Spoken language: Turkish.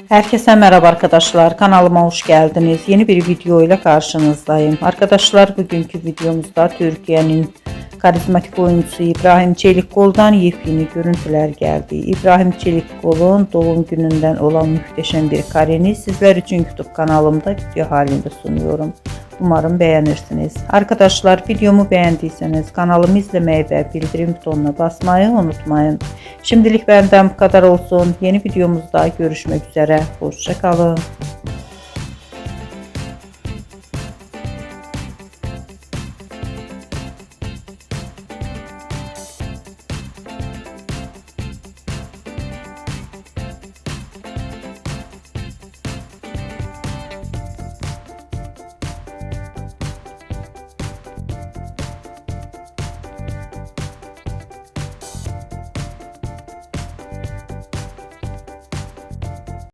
Herkese merhaba arkadaşlar, kanalıma hoş geldiniz. Yeni bir video ile karşınızdayım. Arkadaşlar, bugünkü videomuzda Türkiye'nin karizmatik oyuncusu İbrahim Çelikkol'dan yepyeni görüntüler geldi. İbrahim Çelikkol'un doğum gününden olan muhteşem bir kareni sizler için YouTube kanalımda video halinde sunuyorum. Umarım beğenirsiniz. Arkadaşlar, videomu beğendiyseniz kanalımı izlemeyi ve bildirim butonuna basmayı unutmayın. Şimdilik benden bu kadar olsun. Yeni videomuzda görüşmek üzere. Hoşça kalın.